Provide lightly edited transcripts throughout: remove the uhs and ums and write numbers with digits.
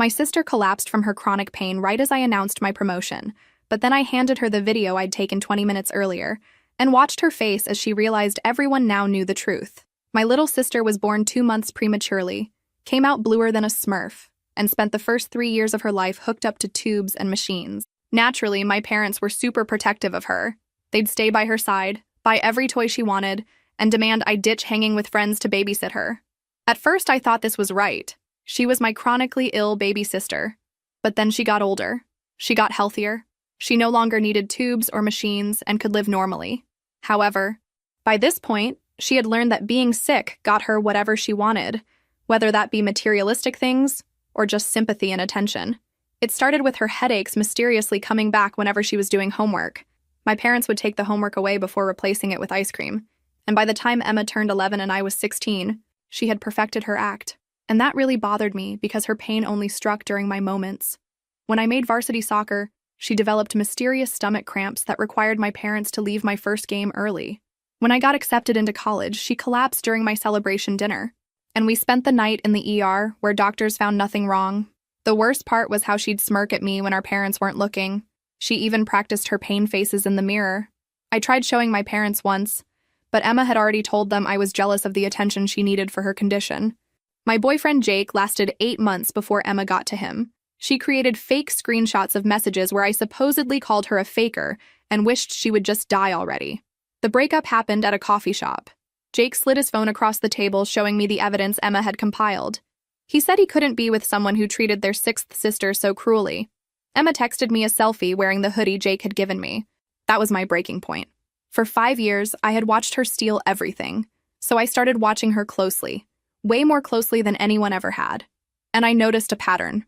My sister collapsed from her chronic pain right as I announced my promotion, but then I handed her the video I'd taken 20 minutes earlier and watched her face as she realized everyone now knew the truth. My little sister was born 2 months prematurely, came out bluer than a Smurf, and spent the first 3 years of her life hooked up to tubes and machines. Naturally, my parents were super protective of her. They'd stay by her side, buy every toy she wanted, and demand I ditch hanging with friends to babysit her. At first, I thought this was right. She was my chronically ill baby sister. But then she got older. She got healthier. She no longer needed tubes or machines and could live normally. However, by this point, she had learned that being sick got her whatever she wanted, whether that be materialistic things or just sympathy and attention. It started with her headaches mysteriously coming back whenever she was doing homework. My parents would take the homework away before replacing it with ice cream. And by the time Emma turned 11 and I was 16, she had perfected her act. And that really bothered me because her pain only struck during my moments. When I made varsity soccer, she developed mysterious stomach cramps that required my parents to leave my first game early. When I got accepted into college, she collapsed during my celebration dinner. And we spent the night in the ER, where doctors found nothing wrong. The worst part was how she'd smirk at me when our parents weren't looking. She even practiced her pain faces in the mirror. I tried showing my parents once, but Emma had already told them I was jealous of the attention she needed for her condition. My boyfriend Jake lasted 8 months before Emma got to him. She created fake screenshots of messages where I supposedly called her a faker and wished she would just die already. The breakup happened at a coffee shop. Jake slid his phone across the table, showing me the evidence Emma had compiled. He said he couldn't be with someone who treated their 6th sister so cruelly. Emma texted me a selfie wearing the hoodie Jake had given me. That was my breaking point. For 5 years, I had watched her steal everything, so I started watching her closely, way more closely than anyone ever had. And I noticed a pattern.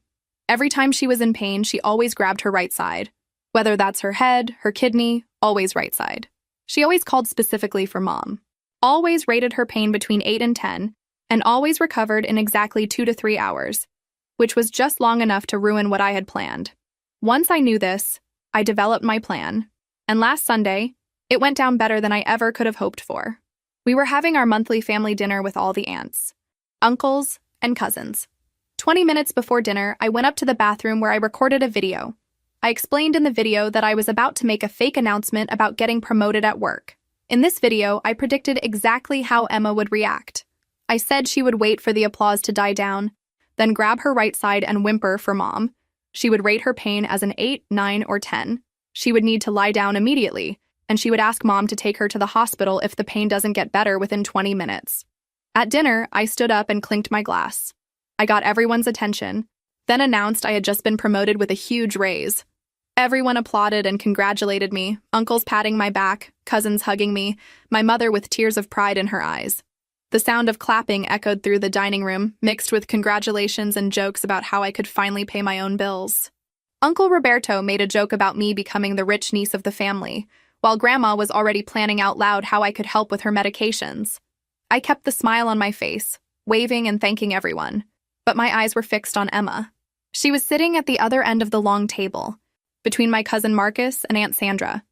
Every time she was in pain, she always grabbed her right side. Whether that's her head, her kidney, always right side. She always called specifically for Mom. Always rated her pain between 8 and 10, and always recovered in exactly 2 to 3 hours, which was just long enough to ruin what I had planned. Once I knew this, I developed my plan, and last Sunday, it went down better than I ever could have hoped for. We were having our monthly family dinner with all the aunts, uncles, and cousins. 20 minutes before dinner, I went up to the bathroom where I recorded a video. I explained in the video that I was about to make a fake announcement about getting promoted at work. In this video, I predicted exactly how Emma would react. I said she would wait for the applause to die down, then grab her right side and whimper for Mom. She would rate her pain as an 8, 9, or 10. She would need to lie down immediately, and she would ask Mom to take her to the hospital if the pain doesn't get better within 20 minutes. At dinner, I stood up and clinked my glass. I got everyone's attention, then announced I had just been promoted with a huge raise. Everyone applauded and congratulated me, uncles patting my back, cousins hugging me, my mother with tears of pride in her eyes. The sound of clapping echoed through the dining room, mixed with congratulations and jokes about how I could finally pay my own bills. Uncle Roberto made a joke about me becoming the rich niece of the family, while Grandma was already planning out loud how I could help with her medications. I kept the smile on my face, waving and thanking everyone, but my eyes were fixed on Emma. She was sitting at the other end of the long table, between my cousin Marcus and Aunt Sandra,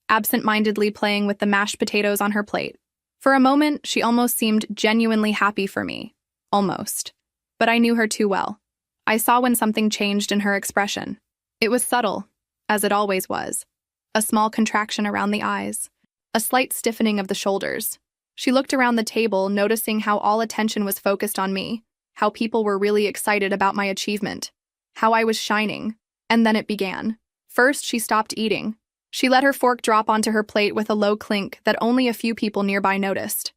absent-mindedly playing with the mashed potatoes on her plate. For a moment, she almost seemed genuinely happy for me. Almost. But I knew her too well. I saw when something changed in her expression. It was subtle, as it always was. A small contraction around the eyes. A slight stiffening of the shoulders. She looked around the table, noticing how all attention was focused on me, how people were really excited about my achievement, how I was shining. And then it began. First, she stopped eating. She let her fork drop onto her plate with a low clink that only a few people nearby noticed.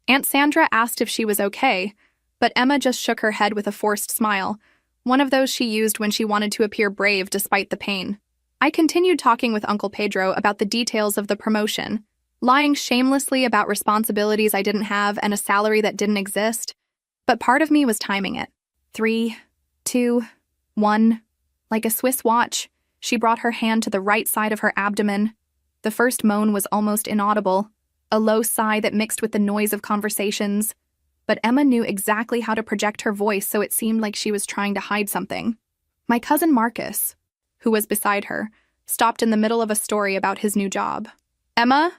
Aunt Sandra asked if she was okay, but Emma just shook her head with a forced smile, one of those she used when she wanted to appear brave despite the pain. I continued talking with Uncle Pedro about the details of the promotion, lying shamelessly about responsibilities I didn't have and a salary that didn't exist, but part of me was timing it. 3, 2, 1, like a Swiss watch. She brought her hand to the right side of her abdomen. The first moan was almost inaudible, a low sigh that mixed with the noise of conversations. But Emma knew exactly how to project her voice so it seemed like she was trying to hide something. My cousin Marcus, who was beside her, stopped in the middle of a story about his new job. "Emma,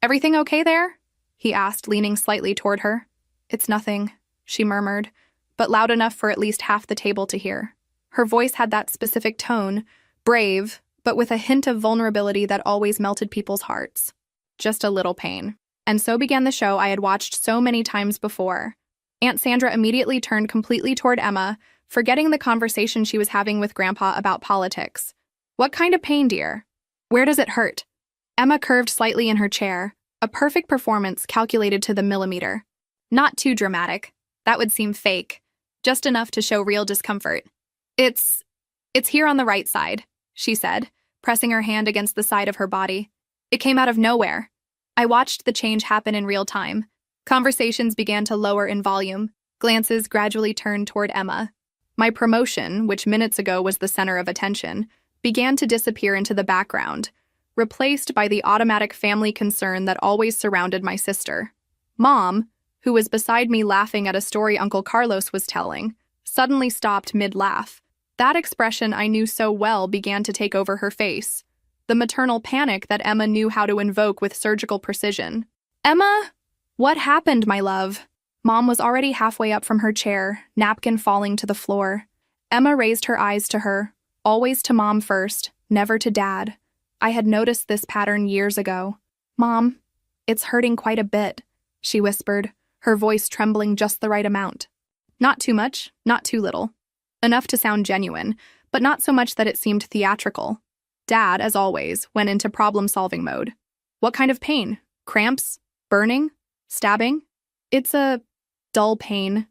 everything okay there?" he asked, leaning slightly toward her. "It's nothing," she murmured, but loud enough for at least half the table to hear. Her voice had that specific tone, brave, but with a hint of vulnerability that always melted people's hearts. Just a little pain. And so began the show I had watched so many times before. Aunt Sandra immediately turned completely toward Emma, forgetting the conversation she was having with Grandpa about politics. What kind of pain, dear? Where does it hurt? Emma curved slightly in her chair, a perfect performance calculated to the millimeter. Not too dramatic. That would seem fake. Just enough to show real discomfort. It's here on the right side, she said, pressing her hand against the side of her body. It came out of nowhere. I watched the change happen in real time. Conversations began to lower in volume. Glances gradually turned toward Emma. My promotion, which minutes ago was the center of attention, began to disappear into the background, replaced by the automatic family concern that always surrounded my sister. Mom, who was beside me laughing at a story Uncle Carlos was telling, suddenly stopped mid-laugh. That expression I knew so well began to take over her face. The maternal panic that Emma knew how to invoke with surgical precision. Emma? What happened, my love? Mom was already halfway up from her chair, napkin falling to the floor. Emma raised her eyes to her, always to Mom first, never to Dad. I had noticed this pattern years ago. Mom, it's hurting quite a bit, she whispered, her voice trembling just the right amount. Not too much, not too little. Enough to sound genuine, but not so much that it seemed theatrical. Dad, as always, went into problem-solving mode. What kind of pain? Cramps? Burning? Stabbing? It's a dull pain,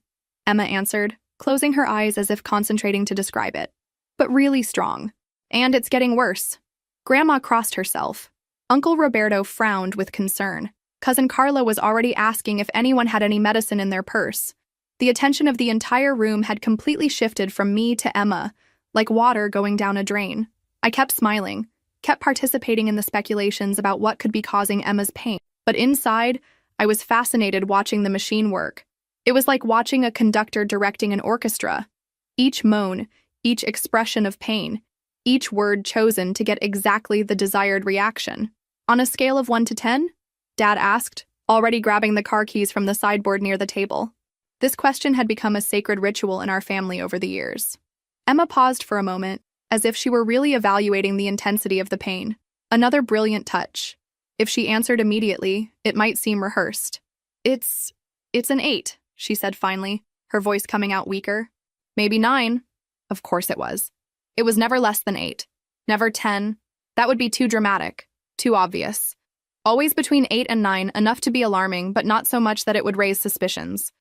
Emma answered, closing her eyes as if concentrating to describe it. But really strong. And it's getting worse. Grandma crossed herself. Uncle Roberto frowned with concern. Cousin Carla was already asking if anyone had any medicine in their purse. The attention of the entire room had completely shifted from me to Emma, like water going down a drain. I kept smiling, kept participating in the speculations about what could be causing Emma's pain. But inside, I was fascinated watching the machine work. It was like watching a conductor directing an orchestra. Each moan, each expression of pain, each word chosen to get exactly the desired reaction. On a scale of 1 to 10? Dad asked, already grabbing the car keys from the sideboard near the table. This question had become a sacred ritual in our family over the years. Emma paused for a moment, as if she were really evaluating the intensity of the pain. Another brilliant touch. If she answered immediately, it might seem rehearsed. It's an 8, she said finally, her voice coming out weaker. Maybe 9. Of course it was. It was never less than 8. Never 10. That would be too dramatic, too obvious. Always between 8 and 9, enough to be alarming, but not so much that it would raise suspicions.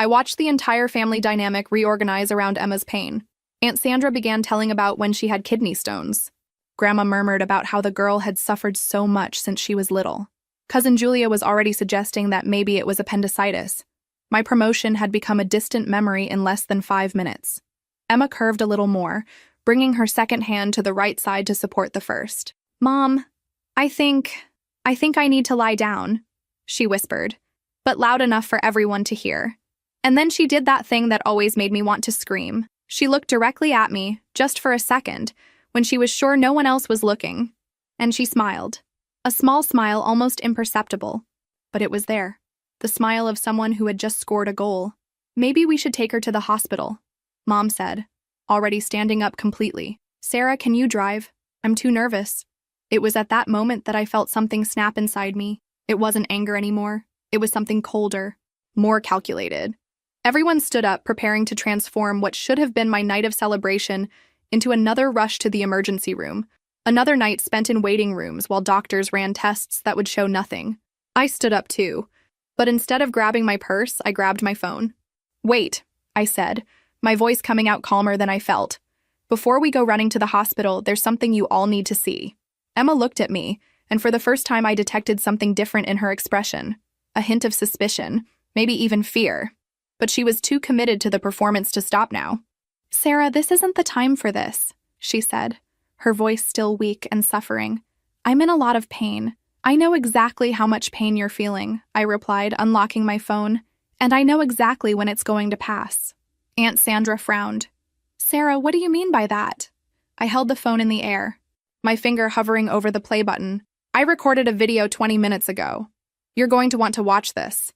I watched the entire family dynamic reorganize around Emma's pain. Aunt Sandra began telling about when she had kidney stones. Grandma murmured about how the girl had suffered so much since she was little. Cousin Julia was already suggesting that maybe it was appendicitis. My promotion had become a distant memory in less than 5 minutes. Emma curved a little more, bringing her second hand to the right side to support the first. Mom, I think I need to lie down, she whispered, but loud enough for everyone to hear. And then she did that thing that always made me want to scream. She looked directly at me, just for a second, when she was sure no one else was looking. And she smiled. A small smile almost imperceptible. But it was there. The smile of someone who had just scored a goal. Maybe we should take her to the hospital, Mom said, already standing up completely. Sarah, can you drive? I'm too nervous. It was at that moment that I felt something snap inside me. It wasn't anger anymore. It was something colder, more calculated. Everyone stood up, preparing to transform what should have been my night of celebration into another rush to the emergency room, another night spent in waiting rooms while doctors ran tests that would show nothing. I stood up too, but instead of grabbing my purse, I grabbed my phone. Wait, I said, my voice coming out calmer than I felt. Before we go running to the hospital, there's something you all need to see. Emma looked at me, and for the first time I detected something different in her expression, a hint of suspicion, maybe even fear. But she was too committed to the performance to stop now. Sarah, this isn't the time for this, she said, her voice still weak and suffering. I'm in a lot of pain. I know exactly how much pain you're feeling, I replied, unlocking my phone, and I know exactly when it's going to pass. Aunt Sandra frowned. Sarah, what do you mean by that? I held the phone in the air, my finger hovering over the play button. I recorded a video 20 minutes ago. You're going to want to watch this.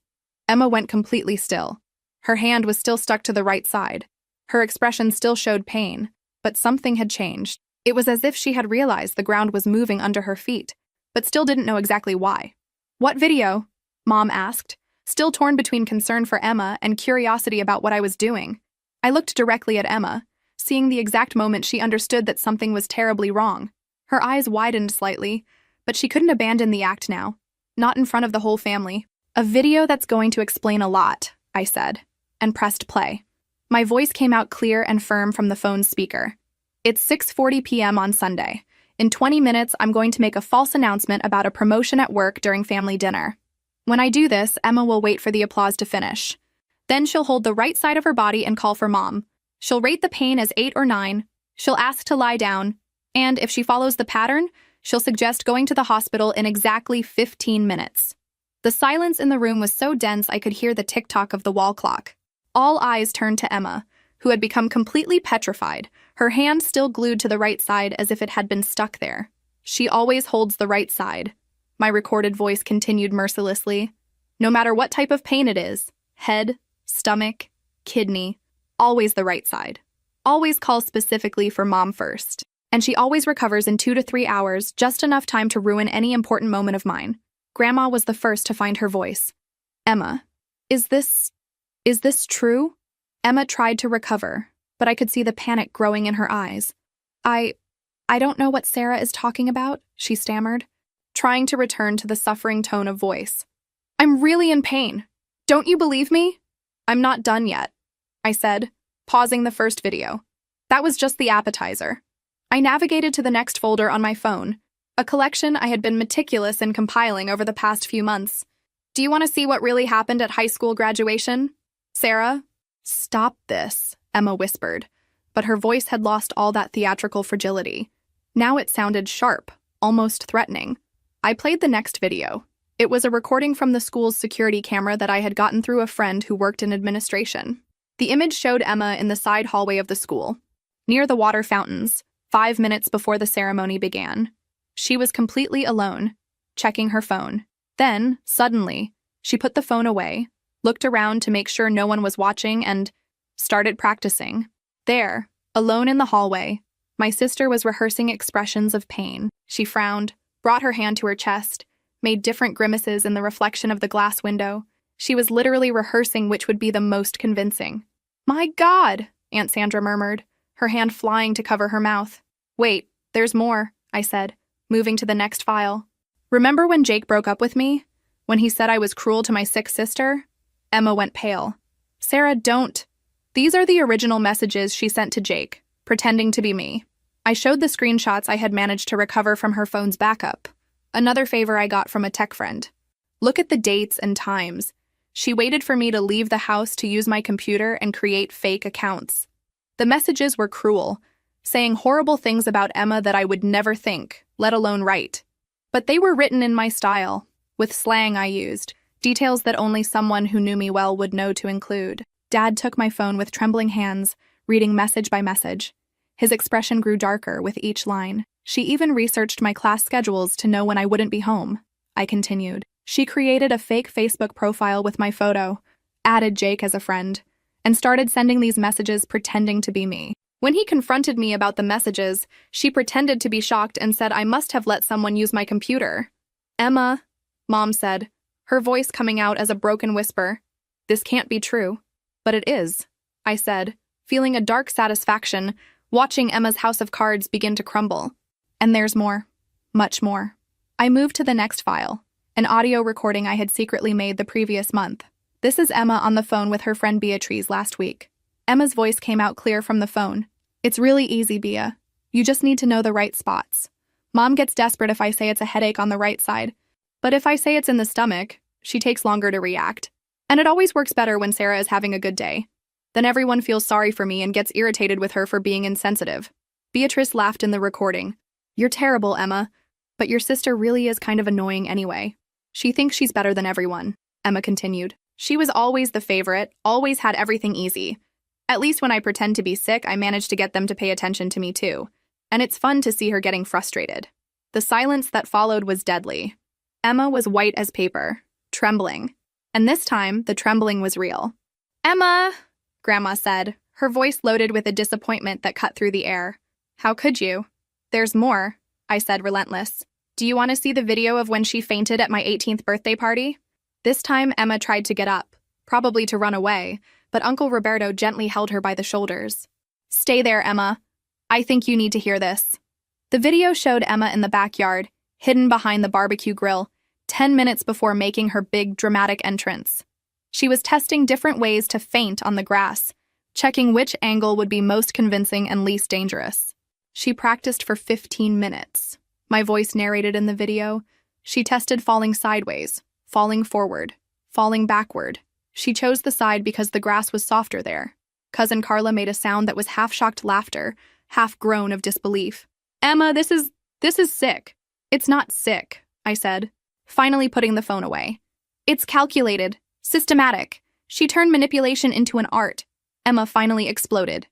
Emma went completely still. Her hand was still stuck to the right side. Her expression still showed pain, but something had changed. It was as if she had realized the ground was moving under her feet, but still didn't know exactly why. "What video?" Mom asked, still torn between concern for Emma and curiosity about what I was doing. I looked directly at Emma, seeing the exact moment she understood that something was terribly wrong. Her eyes widened slightly, but she couldn't abandon the act now. Not in front of the whole family. "A video that's going to explain a lot," I said, and pressed play. My voice came out clear and firm from the phone's speaker. "It's 6:40 p.m. on Sunday. In 20 minutes, I'm going to make a false announcement about a promotion at work during family dinner. When I do this, Emma will wait for the applause to finish. Then she'll hold the right side of her body and call for Mom. She'll rate the pain as 8 or 9. She'll ask to lie down. And if she follows the pattern, she'll suggest going to the hospital in exactly 15 minutes. The silence in the room was so dense I could hear the tick-tock of the wall clock. All eyes turned to Emma, who had become completely petrified, her hand still glued to the right side as if it had been stuck there. "She always holds the right side," my recorded voice continued mercilessly. "No matter what type of pain it is, head, stomach, kidney, always the right side. Always calls specifically for Mom first. And she always recovers in 2 to 3 hours, just enough time to ruin any important moment of mine." Grandma was the first to find her voice. "Emma, is this true?" Emma tried to recover, but I could see the panic growing in her eyes. I don't know what Sarah is talking about," she stammered, trying to return to the suffering tone of voice. "I'm really in pain. Don't you believe me?" "I'm not done yet," I said, pausing the first video. That was just the appetizer. I navigated to the next folder on my phone, a collection I had been meticulous in compiling over the past few months. "Do you want to see what really happened at high school graduation? Sarah?" "Stop this," Emma whispered, but her voice had lost all that theatrical fragility. Now it sounded sharp, almost threatening. I played the next video. It was a recording from the school's security camera that I had gotten through a friend who worked in administration. The image showed Emma in the side hallway of the school, near the water fountains, 5 minutes before the ceremony began. She was completely alone, checking her phone. Then, suddenly, she put the phone away, looked around to make sure no one was watching, and started practicing. There, alone in the hallway, my sister was rehearsing expressions of pain. She frowned, brought her hand to her chest, made different grimaces in the reflection of the glass window. She was literally rehearsing which would be the most convincing. "My God," Aunt Sandra murmured, her hand flying to cover her mouth. "Wait, there's more," I said, moving to the next file. "Remember when Jake broke up with me? When he said I was cruel to my sick sister?" Emma went pale. "Sarah, don't." These are the original messages she sent to Jake, pretending to be me. I showed the screenshots I had managed to recover from her phone's backup. Another favor I got from a tech friend. Look at the dates and times. She waited for me to leave the house to use my computer and create fake accounts. The messages were cruel, saying horrible things about Emma that I would never think, let alone write. But they were written in my style, with slang I used, details that only someone who knew me well would know to include. Dad took my phone with trembling hands, reading message by message. His expression grew darker with each line. "She even researched my class schedules to know when I wouldn't be home," I continued. "She created a fake Facebook profile with my photo, added Jake as a friend, and started sending these messages pretending to be me. When he confronted me about the messages, she pretended to be shocked and said I must have let someone use my computer." "Emma," Mom said, her voice coming out as a broken whisper, "this can't be true." "But it is," I said, feeling a dark satisfaction, watching Emma's house of cards begin to crumble. "And there's more. Much more." I moved to the next file, an audio recording I had secretly made the previous month. This is Emma on the phone with her friend Beatrice last week. Emma's voice came out clear from the phone. "It's really easy, Bea. You just need to know the right spots. Mom gets desperate if I say it's a headache on the right side. But if I say it's in the stomach, she takes longer to react. And it always works better when Sarah is having a good day. Then everyone feels sorry for me and gets irritated with her for being insensitive." Beatrice laughed in the recording. "You're terrible, Emma. But your sister really is kind of annoying anyway. She thinks she's better than everyone," Emma continued. "She was always the favorite, always had everything easy. At least when I pretend to be sick, I manage to get them to pay attention to me too. And it's fun to see her getting frustrated." The silence that followed was deadly. Emma was white as paper, trembling. And this time, the trembling was real. "Emma," Grandma said, her voice loaded with a disappointment that cut through the air. How could you? There's more, I said, relentless. Do you want to see the video of when she fainted at my 18th birthday party? This time, Emma tried to get up, probably to run away, but Uncle Roberto gently held her by the shoulders. Stay there, Emma. I think you need to hear this. The video showed Emma in the backyard, hidden behind the barbecue grill, 10 minutes before making her big, dramatic entrance. She was testing different ways to faint on the grass, checking which angle would be most convincing and least dangerous. She practiced for 15 minutes. My voice narrated in the video. She tested falling sideways, falling forward, falling backward. She chose the side because the grass was softer there. Cousin Carla made a sound that was half-shocked laughter, half-groan of disbelief. Emma, this is sick. It's not sick, I said, finally putting the phone away. It's calculated, systematic. She turned manipulation into an art. Emma finally exploded.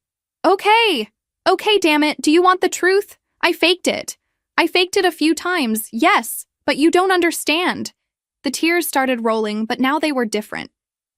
Okay, damn it, do you want the truth? I faked it. I faked it a few times, yes, but you don't understand. The tears started rolling, but now they were different.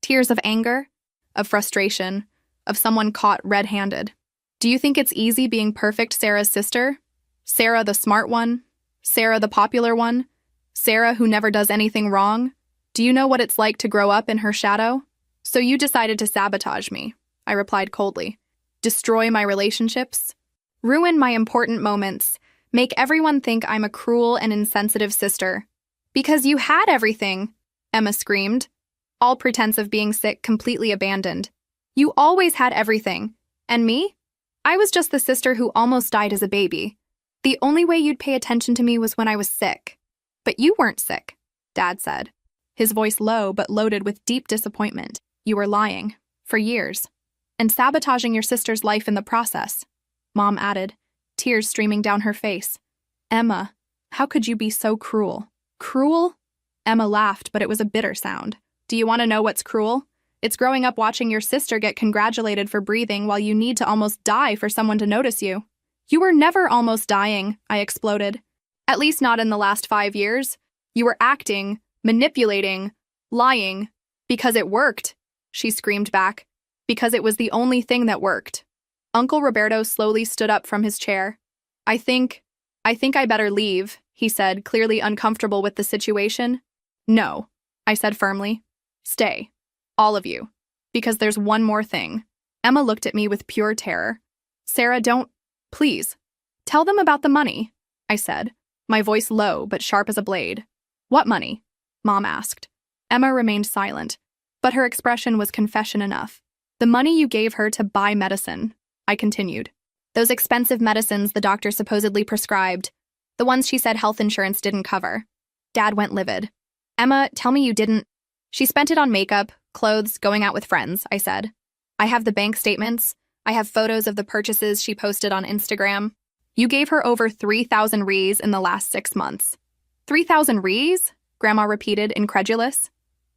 Tears of anger, of frustration, of someone caught red-handed. Do you think it's easy being perfect Sarah's sister? Sarah the smart one? Sarah the popular one? Sarah who never does anything wrong? Do you know what it's like to grow up in her shadow? So you decided to sabotage me, I replied coldly. Destroy my relationships? Ruin my important moments? Make everyone think I'm a cruel and insensitive sister? Because you had everything, Emma screamed, all pretense of being sick completely abandoned. You always had everything. And me? I was just the sister who almost died as a baby. The only way you'd pay attention to me was when I was sick. But you weren't sick, Dad said, his voice low but loaded with deep disappointment. You were lying, for years, and sabotaging your sister's life in the process, Mom added, tears streaming down her face. Emma, how could you be so cruel? Cruel? Emma laughed, but it was a bitter sound. Do you want to know what's cruel? It's growing up watching your sister get congratulated for breathing while you need to almost die for someone to notice you. You were never almost dying, I exploded. At least not in the last 5 years. You were acting, manipulating, lying. Because it worked, she screamed back. Because it was the only thing that worked. Uncle Roberto slowly stood up from his chair. I think I better leave, he said, clearly uncomfortable with the situation. No, I said firmly. Stay. All of you. Because there's one more thing. Emma looked at me with pure terror. Sarah, don't. Please. Tell them about the money, I said, my voice low but sharp as a blade. What money? Mom asked. Emma remained silent, but her expression was confession enough. The money you gave her to buy medicine, I continued. Those expensive medicines the doctor supposedly prescribed. The ones she said health insurance didn't cover. Dad went livid. Emma, tell me you didn't. She spent it on makeup, clothes, going out with friends, I said. I have the bank statements. I have photos of the purchases she posted on Instagram. You gave her over 3,000 rees in the last 6 months. 3,000 rees? Grandma repeated, incredulous.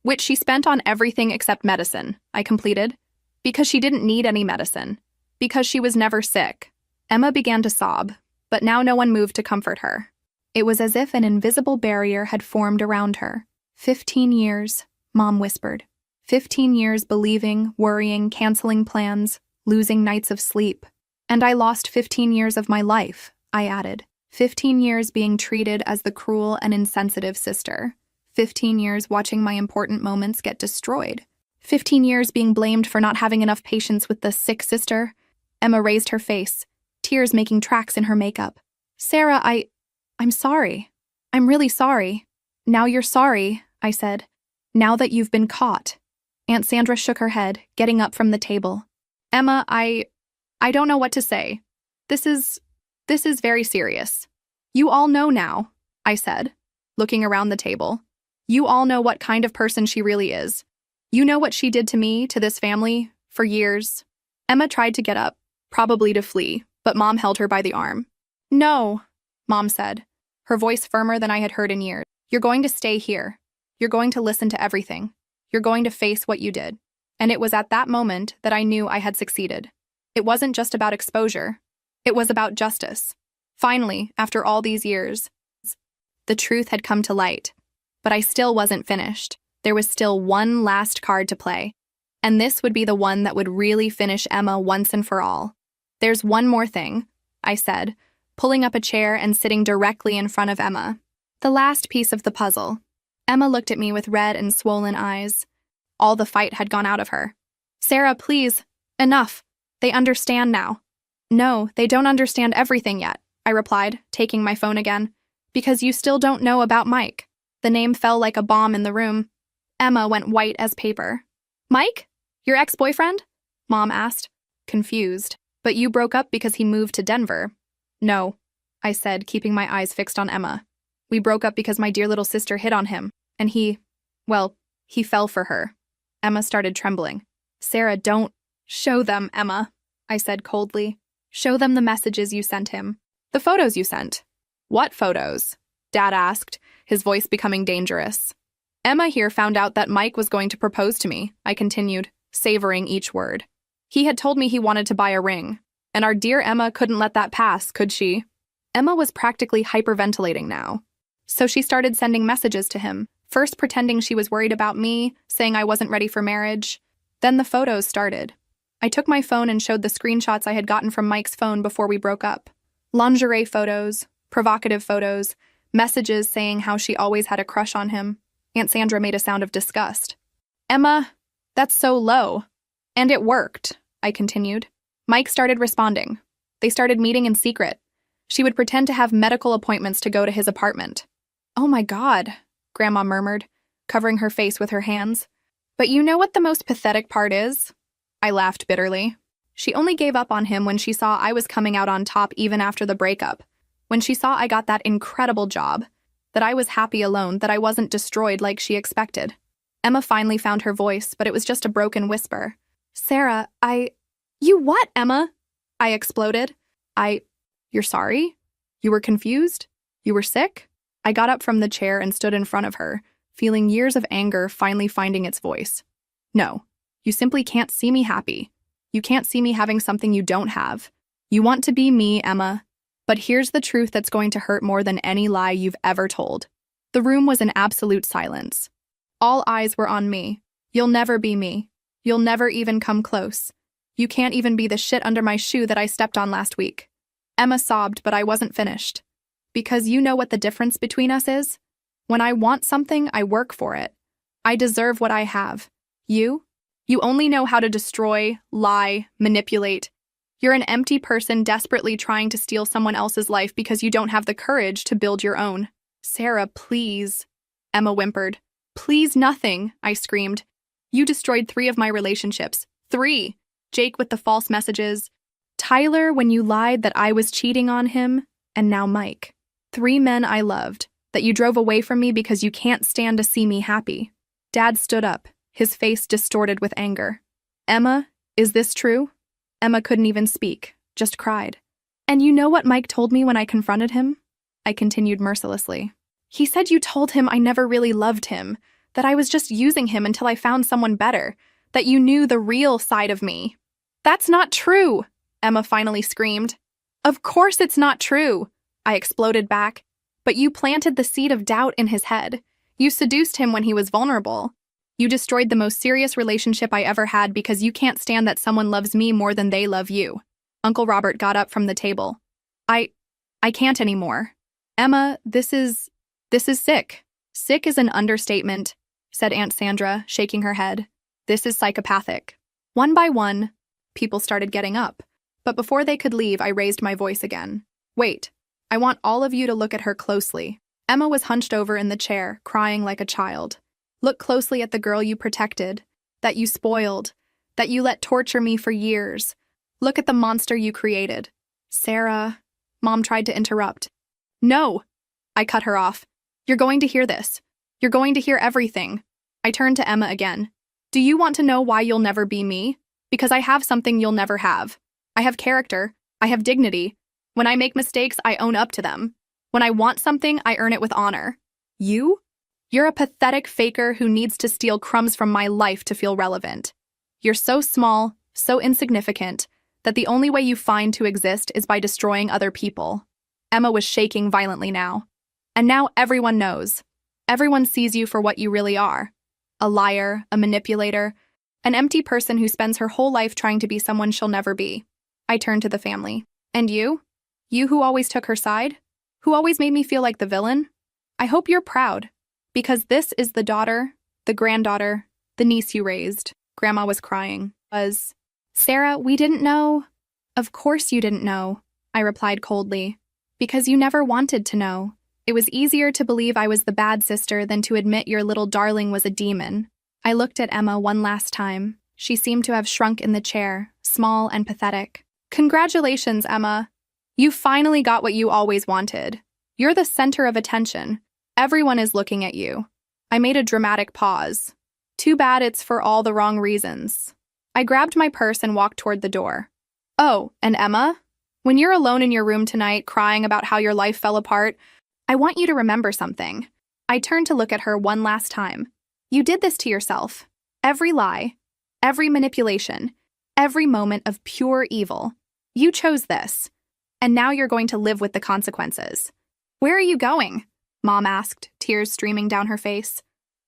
Which she spent on everything except medicine, I completed. Because she didn't need any medicine. Because she was never sick. Emma began to sob, but now no one moved to comfort her. It was as if an invisible barrier had formed around her. 15 years, Mom whispered. 15 years believing, worrying, canceling plans, losing nights of sleep. And I lost 15 years of my life, I added. 15 years being treated as the cruel and insensitive sister. 15 years watching my important moments get destroyed. 15 years being blamed for not having enough patience with the sick sister. Emma raised her face, tears making tracks in her makeup. Sarah, I'm sorry. I'm really sorry. Now you're sorry, I said. Now that you've been caught. Aunt Sandra shook her head, getting up from the table. Emma, I don't know what to say. This is very serious. You all know now, I said, looking around the table. You all know what kind of person she really is. You know what she did to me, to this family, for years. Emma tried to get up, probably to flee, but Mom held her by the arm. No, Mom said, her voice firmer than I had heard in years. You're going to stay here. You're going to listen to everything. You're going to face what you did. And it was at that moment that I knew I had succeeded. It wasn't just about exposure. It was about justice. Finally, after all these years, the truth had come to light. But I still wasn't finished. There was still one last card to play. And this would be the one that would really finish Emma once and for all. "There's one more thing," I said, pulling up a chair and sitting directly in front of Emma. "The last piece of the puzzle." Emma looked at me with red and swollen eyes. All the fight had gone out of her. "Sarah, please. Enough. They understand now." "No, they don't understand everything yet," I replied, taking my phone again. "Because you still don't know about Mike." The name fell like a bomb in the room. Emma went white as paper. "Mike? Your ex-boyfriend?" Mom asked, confused. "But you broke up because he moved to Denver." "No," I said, keeping my eyes fixed on Emma. "We broke up because my dear little sister hit on him, and he fell for her." Emma started trembling. "Sarah, don't show them, Emma," I said coldly. "Show them the messages you sent him. The photos you sent." "What photos?" Dad asked, his voice becoming dangerous. "Emma here found out that Mike was going to propose to me," I continued, savoring each word. "He had told me he wanted to buy a ring, and our dear Emma couldn't let that pass, could she?" Emma was practically hyperventilating now. So she started sending messages to him, first pretending she was worried about me, saying I wasn't ready for marriage. Then the photos started. I took my phone and showed the screenshots I had gotten from Mike's phone before we broke up. Lingerie photos, provocative photos, messages saying how she always had a crush on him. Aunt Sandra made a sound of disgust. "Emma, that's so low." "And it worked," I continued. Mike started responding. They started meeting in secret. She would pretend to have medical appointments to go to his apartment. "Oh my God," Grandma murmured, covering her face with her hands. "But you know what the most pathetic part is?" I laughed bitterly. She only gave up on him when she saw I was coming out on top even after the breakup, when she saw I got that incredible job, that I was happy alone, that I wasn't destroyed like she expected. Emma finally found her voice, but it was just a broken whisper. "Sarah, You what, Emma?" I exploded. You're sorry? You were confused? You were sick?" I got up from the chair and stood in front of her, feeling years of anger finally finding its voice. "No, you simply can't see me happy. You can't see me having something you don't have. You want to be me, Emma. But here's the truth that's going to hurt more than any lie you've ever told." The room was in absolute silence. All eyes were on me. "You'll never be me. You'll never even come close. You can't even be the shit under my shoe that I stepped on last week." Emma sobbed, but I wasn't finished. "Because you know what the difference between us is? When I want something, I work for it. I deserve what I have. You only know how to destroy, lie, manipulate. You're an empty person desperately trying to steal someone else's life because you don't have the courage to build your own." "Sarah, please," Emma whimpered. "Please nothing," I screamed. "You destroyed 3 of my relationships. 3. Jake with the false messages. Tyler when you lied that I was cheating on him. And now Mike. 3 men I loved, that you drove away from me because you can't stand to see me happy." Dad stood up, his face distorted with anger. "Emma, is this true?" Emma couldn't even speak, just cried. "And you know what Mike told me when I confronted him?" I continued mercilessly. "He said you told him I never really loved him, that I was just using him until I found someone better, that you knew the real side of me." "That's not true," Emma finally screamed. "Of course it's not true," I exploded back. "But you planted the seed of doubt in his head. You seduced him when he was vulnerable. You destroyed the most serious relationship I ever had because you can't stand that someone loves me more than they love you." Uncle Robert got up from the table. I can't anymore. "Emma, this is sick." "Sick is an understatement," said Aunt Sandra, shaking her head. "This is psychopathic." One by one, people started getting up. But before they could leave, I raised my voice again. "Wait, I want all of you to look at her closely." Emma was hunched over in the chair, crying like a child. "Look closely at the girl you protected, that you spoiled, that you let torture me for years. Look at the monster you created." "Sarah," Mom tried to interrupt. "No," I cut her off. "You're going to hear this. You're going to hear everything." I turned to Emma again. "Do you want to know why you'll never be me? Because I have something you'll never have. I have character. I have dignity. When I make mistakes, I own up to them. When I want something, I earn it with honor. You're a pathetic faker who needs to steal crumbs from my life to feel relevant. You're so small, so insignificant, that the only way you find to exist is by destroying other people." Emma was shaking violently now. "And now everyone knows. Everyone sees you for what you really are. A liar, a manipulator, An empty person who spends her whole life trying to be someone she'll never be. I turned to the family. And you? You who always took her side? Who always made me feel like the villain? I hope you're proud, because this is the daughter, the granddaughter, the niece you raised. Grandma was crying. Sarah, we didn't know. Of course you didn't know, I replied coldly. Because you never wanted to know. It was easier to believe I was the bad sister than to admit your little darling was a demon. I looked at Emma one last time. She seemed to have shrunk in the chair, small and pathetic. Congratulations, Emma. You finally got what you always wanted. You're the center of attention. Everyone is looking at you. I made a dramatic pause. Too bad it's for all the wrong reasons. I grabbed my purse and walked toward the door. Oh, and Emma? When you're alone in your room tonight crying about how your life fell apart, I want you to remember something. I turned to look at her one last time. You did this to yourself. Every lie, every manipulation, every moment of pure evil. You chose this. And now you're going to live with the consequences. Where are you going? Mom asked, tears streaming down her face.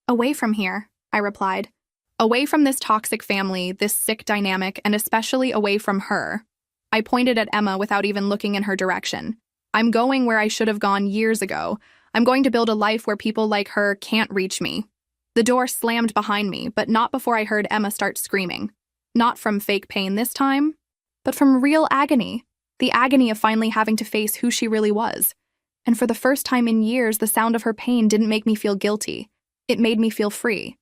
Away from here, I replied. Away from this toxic family, this sick dynamic, and especially away from her. I pointed at Emma without even looking in her direction. I'm going where I should have gone years ago. I'm going to build a life where people like her can't reach me. The door slammed behind me, but not before I heard Emma start screaming. Not from fake pain this time, but from real agony. The agony of finally having to face who she really was. And for the first time in years, the sound of her pain didn't make me feel guilty. It made me feel free.